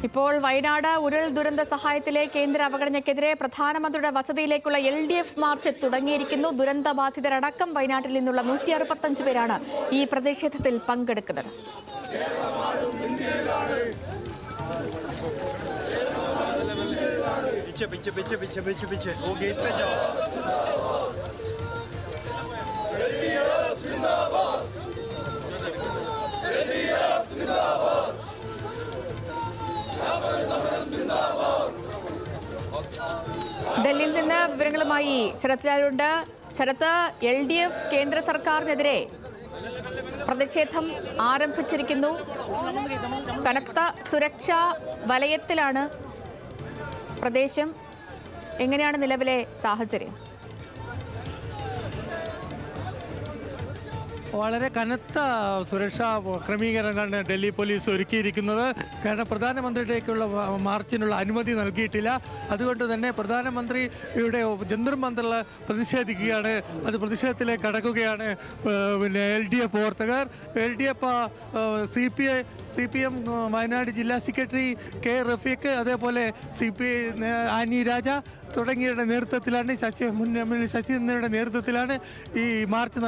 ഇപ്പോൾ വയനാട് ഉരുൾ ദുരന്ത സഹായത്തിലെ കേന്ദ്ര അവഗണനയ്ക്കെതിരെ പ്രധാനമന്ത്രിയുടെ വസതിയിലേക്കുള്ള LDF മാർച്ച് തുടങ്ങിയിരിക്കുന്നു. ദുരന്തബാധിതരടക്കം വയനാട്ടിൽ നിന്നുള്ള 165 പേരാണ് ഈ പ്രതിഷേധത്തിൽ പങ്കെടുക്കുന്നത്. ഡൽഹിയിൽ നിന്ന് വിവരങ്ങളുമായി ശരത് ലാലുണ്ട്. ശരത്ത്, LDF കേന്ദ്ര സർക്കാരിനെതിരെ പ്രതിഷേധം ആരംഭിച്ചിരിക്കുന്നു. കനത്ത സുരക്ഷാ വലയത്തിലാണ് പ്രദേശം. എങ്ങനെയാണ് നിലവിലെ സാഹചര്യം? വളരെ കനത്ത സുരക്ഷാ ക്രമീകരണങ്ങളാണ് ഡൽഹി പോലീസ് ഒരുക്കിയിരിക്കുന്നത്. കാരണം പ്രധാനമന്ത്രിയിലേക്കുള്ള മാർച്ചിനുള്ള അനുമതി നൽകിയിട്ടില്ല. അതുകൊണ്ട് തന്നെ പ്രധാനമന്ത്രിയുടെ ജന്തർ മന്ദിറിൽ പ്രതിഷേധിക്കുകയാണ്. അത് പ്രതിഷേധത്തിലേക്ക് കടക്കുകയാണ് LDF പ്രവർത്തകർ. LDF CPM വയനാട് ജില്ലാ സെക്രട്ടറി K റഫീഖ്, അതേപോലെ CPI ആനി രാജ തുടങ്ങിയവരുടെ നേതൃത്വത്തിലാണ്, ശശിധരൻ്റെ നേതൃത്വത്തിലാണ് ഈ മാർച്ച്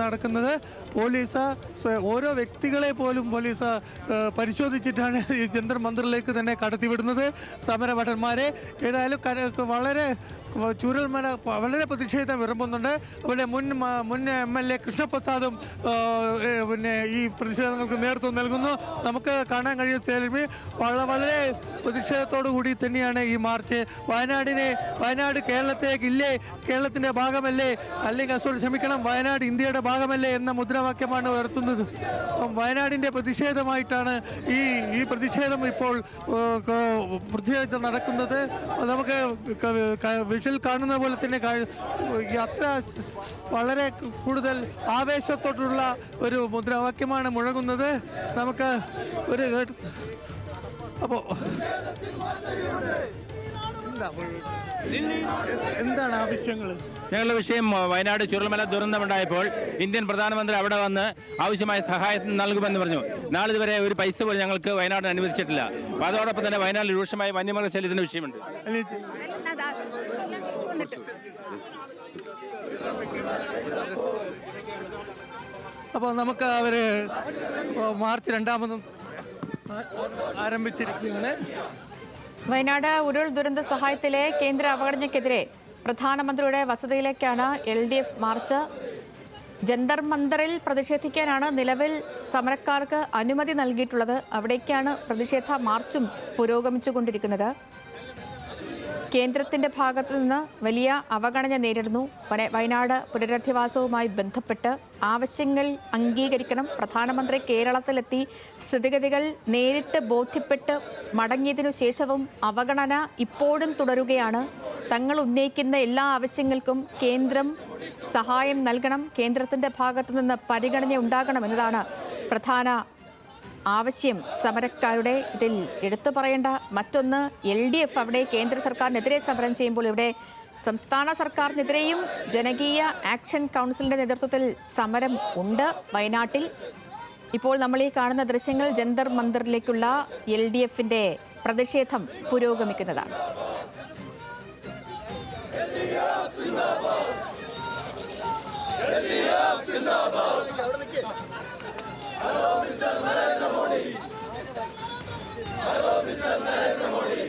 നടക്കുന്നത്. പോലീസ് ഓരോ വ്യക്തികളെ പോലും പോലീസ് പരിശോധിച്ചിട്ടാണ് ഈ ജന്തർ മന്ദിറിലേക്ക് തന്നെ കടത്തിവിടുന്നത് സമരഭടന്മാരെ. ഏതായാലും വളരെ ചൂരൽമല വളരെ പ്രതിഷേധം വിറമ്പുന്നുണ്ട്. അതുപോലെ മുൻ MLA കൃഷ്ണപ്രസാദും ഈ പ്രതിഷേധങ്ങൾക്ക് നേതൃത്വം നൽകുന്നു. നമുക്ക് കാണാൻ കഴിയുന്ന വളരെ പ്രതിഷേധത്തോടു കൂടി തന്നെയാണ് ഈ മാർച്ച്. വയനാട് കേരളത്തേക്കില്ലേ, കേരളത്തിൻ്റെ ഭാഗമല്ലേ, അല്ലെങ്കിൽ ക്ഷമിക്കണം, വയനാട് ഇന്ത്യയുടെ ഭാഗമല്ലേ എന്ന മുദ്രാവാക്യമാണ് ഉയർത്തുന്നത്. വയനാടിൻ്റെ പ്രതിഷേധമായിട്ടാണ് ഈ പ്രതിഷേധം ഇപ്പോൾ പ്രതിഷേധം നടക്കുന്നത്. നമുക്ക് വിഷ്വൽ കാണുന്ന പോലെ തന്നെ അത്ര വളരെ കൂടുതൽ ആവേശത്തോടുള്ള ഒരു മുദ്രാവാക്യമാണ് മുഴങ്ങുന്നത്. നമുക്ക് അപ്പോൾ എന്താണ് ആവശ്യങ്ങൾ? ഞങ്ങളുടെ വിഷയം വയനാട് ചുരുൾമല ദുരന്തമുണ്ടായപ്പോൾ ഇന്ത്യൻ പ്രധാനമന്ത്രി അവിടെ വന്ന് ആവശ്യമായ സഹായം നൽകുമെന്ന് പറഞ്ഞു. നാളിതുവരെ ഒരു പൈസ പോലും ഞങ്ങൾക്ക് വയനാടിന് അനുവദിച്ചിട്ടില്ല. അപ്പോൾ അതോടൊപ്പം തന്നെ വയനാട്ടിൽ രൂക്ഷമായ വന്യമൃഗശല്യത്തിൻ്റെ വിഷയമുണ്ട്. അപ്പോൾ നമുക്ക് മാർച്ച് രണ്ടാമതും ആരംഭിച്ചിരിക്കുകയാണ്. വയനാട് ഉരുൾ ദുരന്ത സഹായത്തിലെ കേന്ദ്ര അവഗണനയ്ക്കെതിരെ പ്രധാനമന്ത്രിയുടെ വസതിയിലേക്കാണ് LDF മാർച്ച്. ജന്തർ മന്ദിറിൽ പ്രതിഷേധിക്കാനാണ് നിലവിൽ സമരക്കാർക്ക് അനുമതി നൽകിയിട്ടുള്ളത്. അവിടേക്കാണ് പ്രതിഷേധ മാർച്ചും പുരോഗമിച്ചുകൊണ്ടിരിക്കുന്നത്. കേന്ദ്രത്തിന്റെ ഭാഗത്തു നിന്ന് വലിയ അവഗണന നേരിടുന്നു. വയനാട് പുനരധിവാസവുമായി ബന്ധപ്പെട്ട് ആവശ്യങ്ങൾ അംഗീകരിക്കണം. പ്രധാനമന്ത്രി കേരളത്തിലെത്തി സ്ഥിതിഗതികൾ നേരിട്ട് ബോധ്യപ്പെട്ട് മടങ്ങിയതിനു ശേഷവും അവഗണന ഇപ്പോഴും തുടരുകയാണ്. തങ്ങൾ ഉന്നയിക്കുന്ന എല്ലാ ആവശ്യങ്ങൾക്കും കേന്ദ്രം സഹായം നൽകണം, കേന്ദ്രത്തിന്റെ ഭാഗത്തു നിന്ന് പരിഗണന ഉണ്ടാകണം എന്നതാണ് പ്രധാന ആവശ്യം സമരക്കാരുടെ. ഇതിൽ എടുത്തു പറയേണ്ട മറ്റൊന്ന്, LDF അവിടെ കേന്ദ്ര സർക്കാരിനെതിരെ സമരം ചെയ്യുമ്പോൾ ഇവിടെ സംസ്ഥാന സർക്കാരിനെതിരെയും ജനകീയ ആക്ഷൻ കൗൺസിലിന്റെ നേതൃത്വത്തിൽ സമരം ഉണ്ട് വയനാട്ടിൽ. ഇപ്പോൾ നമ്മൾ ഈ കാണുന്ന ദൃശ്യങ്ങൾ ജന്തർ മന്ദിറിലേക്കുള്ള LDFന്റെ പ്രതിഷേധം പുരോഗമിക്കുന്നതാണ്. Hello, Mr. Narendra Modi. Hello, Mr. Narendra Modi.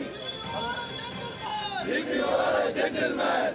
If you are a gentleman,